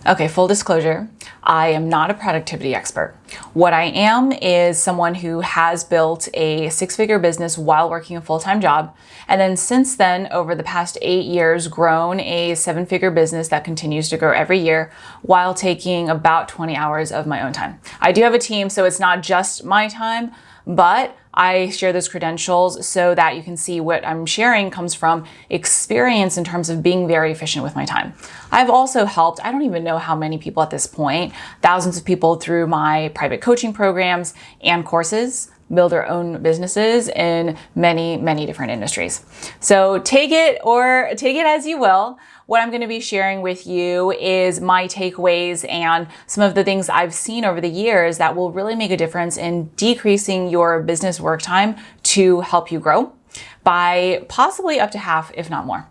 Okay, full disclosure, I am not a productivity expert. What I am is someone who has built a six-figure business while working a full-time job. And then since then, over the past 8 years, grown a seven-figure business that continues to grow every year while taking about 20 hours of my own time. I do have a team, so it's not just my time, but I share those credentials so that you can see what I'm sharing comes from experience in terms of being very efficient with my time. I've also helped, I don't even know how many people at this point, thousands of people through my private coaching programs and courses build their own businesses in many, many different industries. So take it as you will. What I'm going to be sharing with you is my takeaways and some of the things I've seen over the years that will really make a difference in decreasing your business work time to help you grow by possibly up to half, if not more,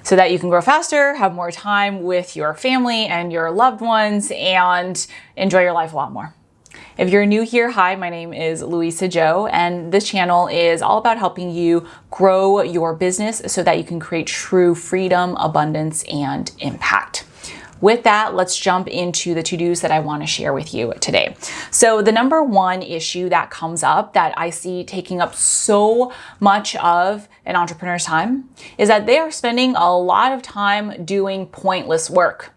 so that you can grow faster, have more time with your family and your loved ones, and enjoy your life a lot more. If you're new here, hi, my name is Luisa Zhou, and this channel is all about helping you grow your business so that you can create true freedom, abundance, and impact. With that, let's jump into the to-dos that I want to share with you today. So the number one issue that comes up that I see taking up so much of an entrepreneur's time is that they are spending a lot of time doing pointless work.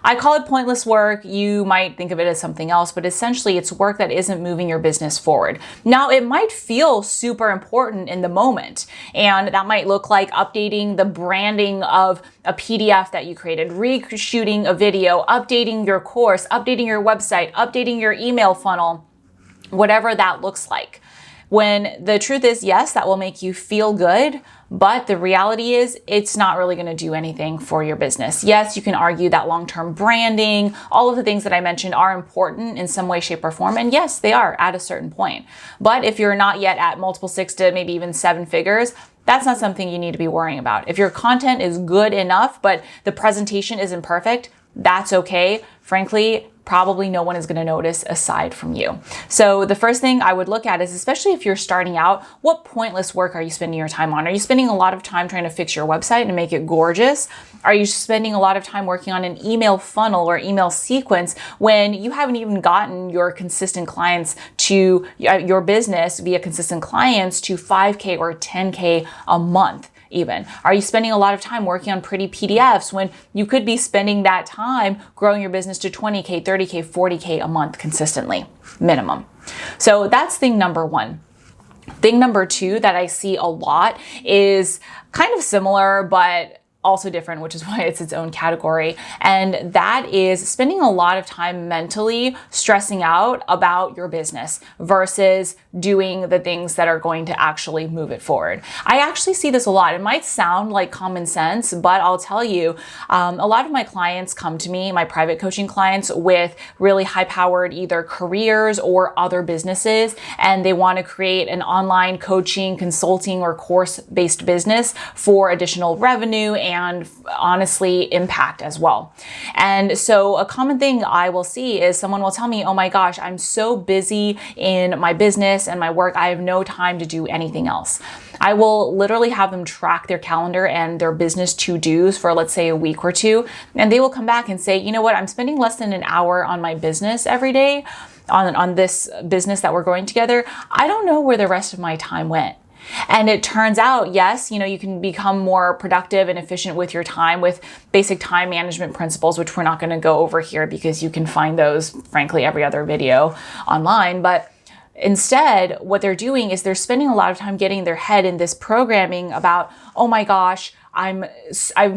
I call it pointless work. You might think of it as something else, but essentially it's work that isn't moving your business forward. Now, it might feel super important in the moment, and that might look like updating the branding of a PDF that you created, reshooting a video, updating your course, updating your website, updating your email funnel, whatever that looks like. When the truth is, yes, that will make you feel good, but the reality is it's not really going to do anything for your business. Yes, you can argue that long-term branding, all of the things that I mentioned are important in some way, shape, or form. And yes, they are at a certain point. But if you're not yet at multiple six to maybe even seven figures, that's not something you need to be worrying about. If your content is good enough, but the presentation isn't perfect, that's okay. Frankly, probably no one is going to notice aside from you. So the first thing I would look at is, especially if you're starting out, what pointless work are you spending your time on? Are you spending a lot of time trying to fix your website and make it gorgeous? Are you spending a lot of time working on an email funnel or email sequence when you haven't even gotten your consistent clients to your business via consistent clients to 5K or 10K a month? Even? Are you spending a lot of time working on pretty PDFs when you could be spending that time growing your business to 20K, 30K, 40K a month consistently, minimum? So that's thing number one. Thing number two that I see a lot is kind of similar, but also different, which is why it's its own category. And that is spending a lot of time mentally stressing out about your business versus doing the things that are going to actually move it forward. I actually see this a lot. It might sound like common sense, but I'll tell you, a lot of my clients come to me, my private coaching clients, with really high-powered either careers or other businesses, and they want to create an online coaching, consulting, or course-based business for additional revenue and honestly impact as well. And so a common thing I will see is someone will tell me, oh my gosh, I'm so busy in my business and my work, I have no time to do anything else. I will literally have them track their calendar and their business to-dos for, let's say, a week or two, and they will come back and say, you know what, I'm spending less than an hour on my business every day, on this business that we're growing together. I don't know where the rest of my time went. And it turns out, yes, you can become more productive and efficient with your time with basic time management principles, which we're not going to go over here because you can find those, frankly, every other video online. But instead, what they're doing is they're spending a lot of time getting their head in this programming about, oh my gosh, I'm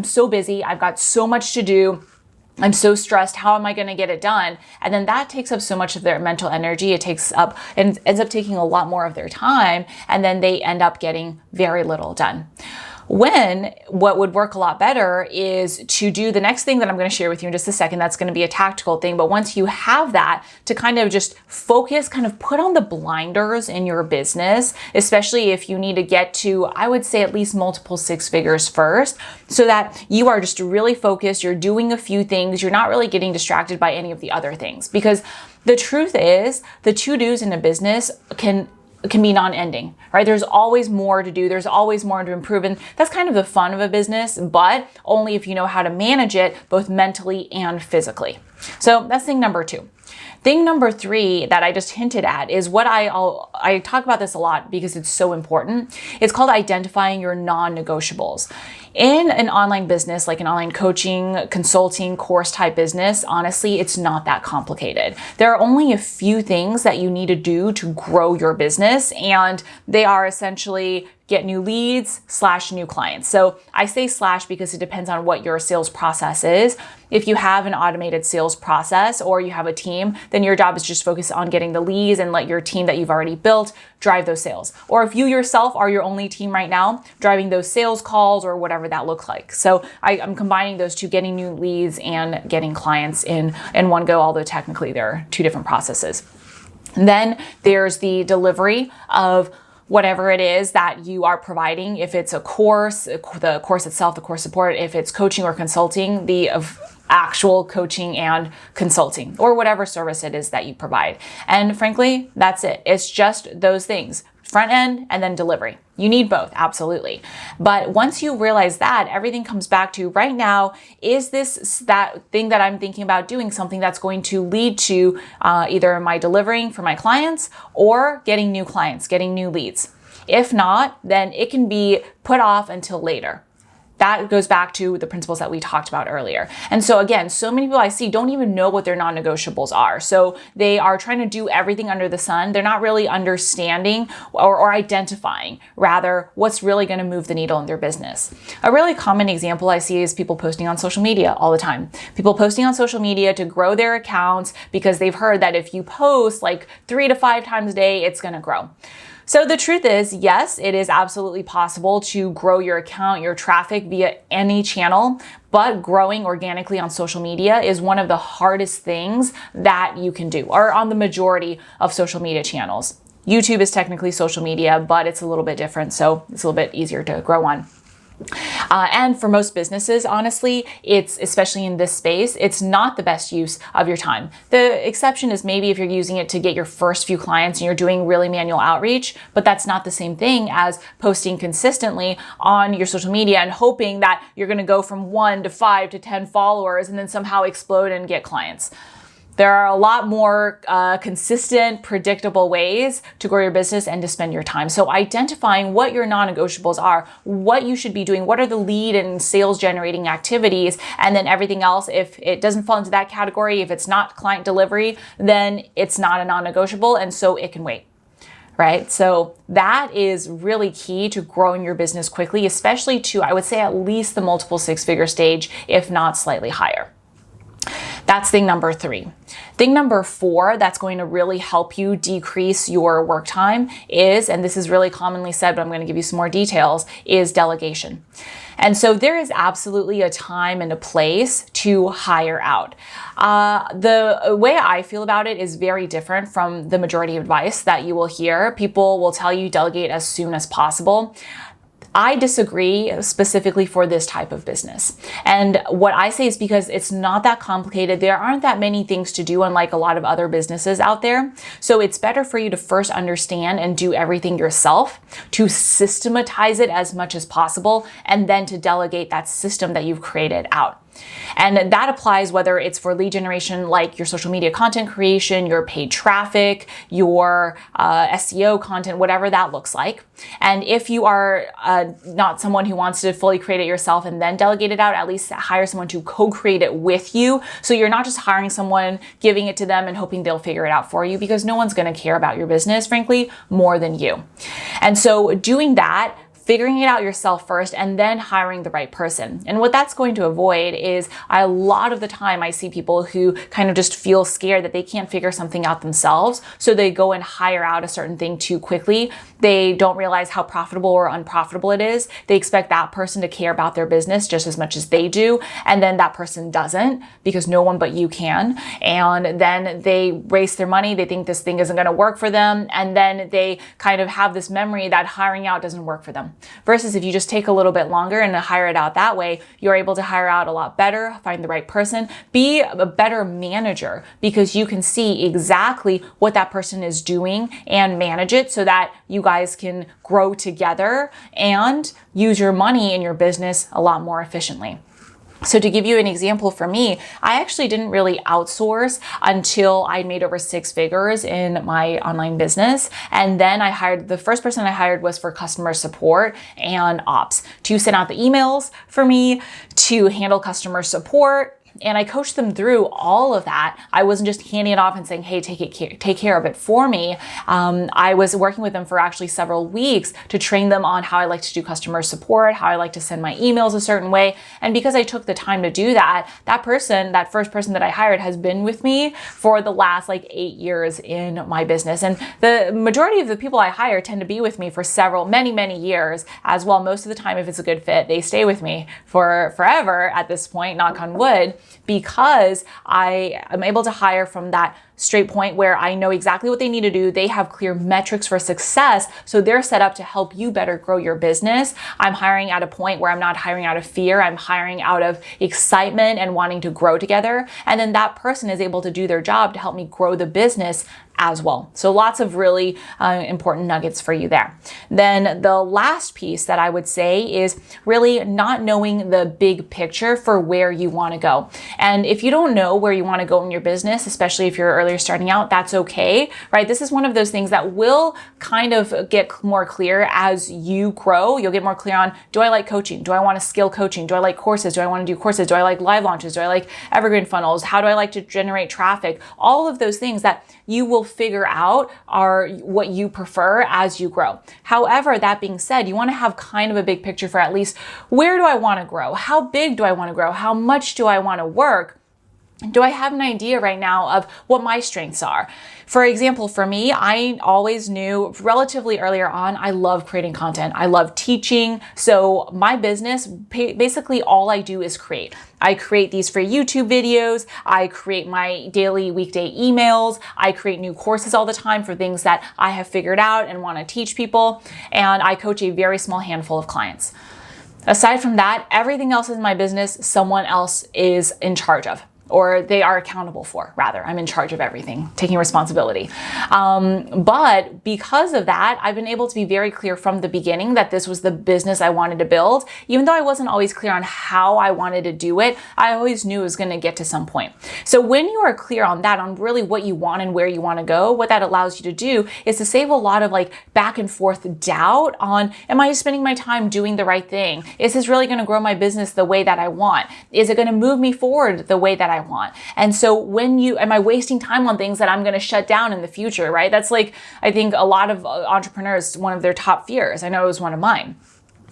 so busy. I've got so much to do. I'm so stressed. How am I going to get it done? And then that takes up so much of their mental energy. It takes up and ends up taking a lot more of their time. And then they end up getting very little done. When what would work a lot better is to do the next thing that I'm going to share with you in just a second. That's going to be a tactical thing. But once you have that, to kind of just focus, kind of put on the blinders in your business, especially if you need to get to, I would say, at least multiple six figures first, so that you are just really focused. You're doing a few things. You're not really getting distracted by any of the other things. Because the truth is, the to-dos in a business can can be non-ending, right? There's always more to do. There's always more to improve. And that's kind of the fun of a business, but only if you know how to manage it both mentally and physically. So that's thing number 2. Thing number 3 that I just hinted at is what I talk about this a lot because it's so important. It's called identifying your non-negotiables. In an online business, like an online coaching, consulting, course type business, honestly, it's not that complicated. There are only a few things that you need to do to grow your business, and they are essentially get new leads / new clients. So I say / because it depends on what your sales process is. If you have an automated sales process or you have a team, then your job is just focus on getting the leads and let your team that you've already built drive those sales. Or if you yourself are your only team right now, driving those sales calls or whatever that looks like. So I'm combining those two, getting new leads and getting clients in one go, although technically they're 2 different processes. And then there's the delivery of whatever it is that you are providing. If it's a course, the course itself, the course support, if it's coaching or consulting, the actual coaching and consulting, or whatever service it is that you provide. And frankly, that's it. It's just those things, front end and then delivery. You need both, absolutely. But once you realize that, everything comes back to right now, is that thing that I'm thinking about doing something that's going to lead to either my delivering for my clients or getting new clients, getting new leads? If not, then it can be put off until later. That goes back to the principles that we talked about earlier. And so again, so many people I see don't even know what their non-negotiables are. So they are trying to do everything under the sun. They're not really understanding or identifying, rather, what's really going to move the needle in their business. A really common example I see is people posting on social media all the time. People posting on social media to grow their accounts because they've heard that if you post like 3 to 5 times a day, it's going to grow. So the truth is, yes, it is absolutely possible to grow your account, your traffic via any channel, but growing organically on social media is one of the hardest things that you can do, or on the majority of social media channels. YouTube is technically social media, but it's a little bit different, so it's a little bit easier to grow on. And for most businesses, honestly, it's, especially in this space, it's not the best use of your time. The exception is maybe if you're using it to get your first few clients and you're doing really manual outreach, but that's not the same thing as posting consistently on your social media and hoping that you're going to go from 1 to 5 to 10 followers and then somehow explode and get clients. There are a lot more consistent, predictable ways to grow your business and to spend your time. So identifying what your non-negotiables are, what you should be doing, what are the lead and sales generating activities, and then everything else, if it doesn't fall into that category, if it's not client delivery, then it's not a non-negotiable, and so it can wait. Right? So that is really key to growing your business quickly, especially to, I would say, at least the multiple 6-figure stage, if not slightly higher. That's thing number 3. Thing number 4 that's going to really help you decrease your work time is, and this is really commonly said, but I'm going to give you some more details, is delegation. And so there is absolutely a time and a place to hire out. The way I feel about it is very different from the majority of advice that you will hear. People will tell you delegate as soon as possible. I disagree specifically for this type of business. And what I say is because it's not that complicated. There aren't that many things to do, unlike a lot of other businesses out there. So it's better for you to first understand and do everything yourself, to systematize it as much as possible, and then to delegate that system that you've created out. And that applies whether it's for lead generation, like your social media content creation, your paid traffic, your SEO content, whatever that looks like. And if you are not someone who wants to fully create it yourself and then delegate it out, at least hire someone to co-create it with you. So you're not just hiring someone, giving it to them and hoping they'll figure it out for you, because no one's going to care about your business, frankly, more than you. And so doing that, figuring it out yourself first, and then hiring the right person. And what that's going to avoid is a lot of the time I see people who kind of just feel scared that they can't figure something out themselves. So they go and hire out a certain thing too quickly. They don't realize how profitable or unprofitable it is. They expect that person to care about their business just as much as they do. And then that person doesn't, because no one but you can. And then they waste their money. They think this thing isn't going to work for them. And then they kind of have this memory that hiring out doesn't work for them. done. Versus if you just take a little bit longer and hire it out that way, you're able to hire out a lot better, find the right person, be a better manager because you can see exactly what that person is doing and manage it so that you guys can grow together and use your money in your business a lot more efficiently. So to give you an example for me, I actually didn't really outsource until I made over 6 figures in my online business. And then the first person I hired was for customer support and ops to send out the emails for me, to handle customer support. And I coached them through all of that. I wasn't just handing it off and saying, hey, take care of it for me. I was working with them for actually several weeks to train them on how I like to do customer support, how I like to send my emails a certain way. And because I took the time to do that, that first person that I hired has been with me for the last 8 years in my business. And the majority of the people I hire tend to be with me for many years as well. Most of the time, if it's a good fit, they stay with me for forever at this point, knock on wood, because I am able to hire from that straight point where I know exactly what they need to do. They have clear metrics for success. So they're set up to help you better grow your business. I'm hiring at a point where I'm not hiring out of fear. I'm hiring out of excitement and wanting to grow together. And then that person is able to do their job to help me grow the business as well. So lots of really important nuggets for you there. Then the last piece that I would say is really not knowing the big picture for where you want to go. And if you don't know where you want to go in your business, especially if you're earlier starting out, that's okay, right? This is one of those things that will kind of get more clear as you grow. You'll get more clear on, do I like coaching? Do I want to scale coaching? Do I like courses? Do I want to do courses? Do I like live launches? Do I like evergreen funnels? How do I like to generate traffic? All of those things that you will figure out are what you prefer as you grow. However, that being said, you want to have kind of a big picture for at least, where do I want to grow? How big do I want to grow? How much do I want to work? Do I have an idea right now of what my strengths are? For example, for me, I always knew relatively earlier on, I love creating content. I love teaching. So my business, basically all I do is create. I create these free YouTube videos. I create my daily weekday emails. I create new courses all the time for things that I have figured out and want to teach people. And I coach a very small handful of clients. Aside from that, everything else in my business, someone else is in charge of. Or they are accountable for, rather. I'm in charge of everything, taking responsibility. But because of that, I've been able to be very clear from the beginning that this was the business I wanted to build. Even though I wasn't always clear on how I wanted to do it, I always knew it was going to get to some point. So when you are clear on that, on really what you want and where you want to go, what that allows you to do is to save a lot of back and forth doubt on, am I spending my time doing the right thing? Is this really going to grow my business the way that I want? Is it going to move me forward the way that I want? And so am I wasting time on things that I'm going to shut down in the future, right? That's I think a lot of entrepreneurs, one of their top fears. I know it was one of mine.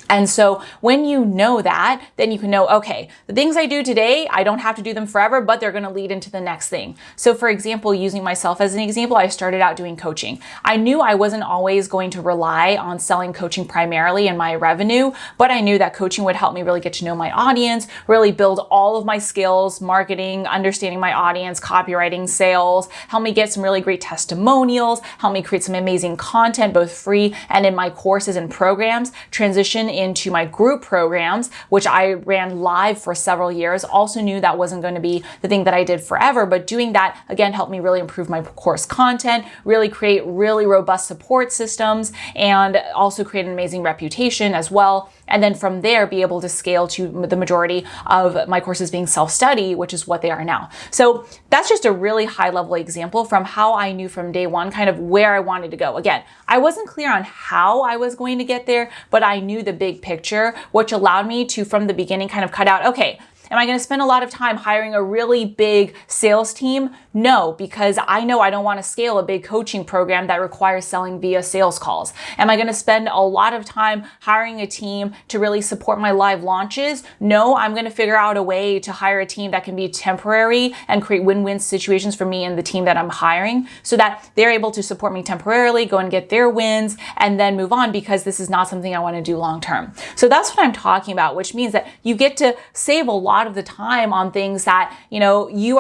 And so when you know that, then you can know, okay, the things I do today, I don't have to do them forever, but they're going to lead into the next thing. So for example, using myself as an example, I started out doing coaching. I knew I wasn't always going to rely on selling coaching primarily in my revenue, but I knew that coaching would help me really get to know my audience, really build all of my skills, marketing, understanding my audience, copywriting, sales, help me get some really great testimonials, help me create some amazing content, both free and in my courses and programs, transition into my group programs, which I ran live for several years. Also knew that wasn't going to be the thing that I did forever, but doing that again helped me really improve my course content, really create really robust support systems, and also create an amazing reputation as well. And then from there, be able to scale to the majority of my courses being self-study, which is what they are now. So that's just a really high level example from how I knew from day one kind of where I wanted to go. Again, I wasn't clear on how I was going to get there, but I knew the big picture, which allowed me to, from the beginning, kind of cut out, okay, am I going to spend a lot of time hiring a really big sales team? No, because I know I don't want to scale a big coaching program that requires selling via sales calls. Am I going to spend a lot of time hiring a team to really support my live launches? No, I'm going to figure out a way to hire a team that can be temporary and create win-win situations for me and the team that I'm hiring so that they're able to support me temporarily, go and get their wins, and then move on because this is not something I want to do long term. So that's what I'm talking about, which means that you get to save a lot lot of the time on things that, you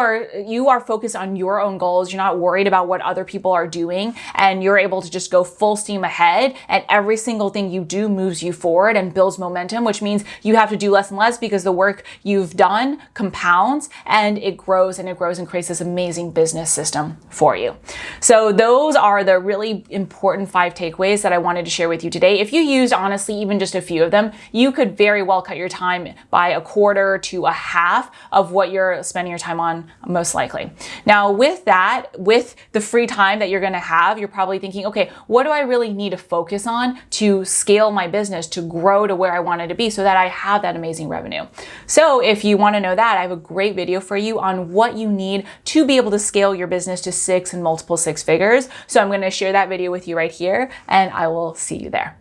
are focused on your own goals. You're not worried about what other people are doing, and you're able to just go full steam ahead, and every single thing you do moves you forward and builds momentum, which means you have to do less and less because the work you've done compounds and it grows and creates this amazing business system for you. So those are the really important 5 takeaways that I wanted to share with you today. If you used honestly even just a few of them, you could very well cut your time by a quarter to a half of what you're spending your time on, most likely. Now with that, with the free time that you're going to have, you're probably thinking, okay, what do I really need to focus on to scale my business, to grow to where I want it to be so that I have that amazing revenue? So if you want to know that, I have a great video for you on what you need to be able to scale your business to 6 and multiple 6 figures. So I'm going to share that video with you right here, and I will see you there.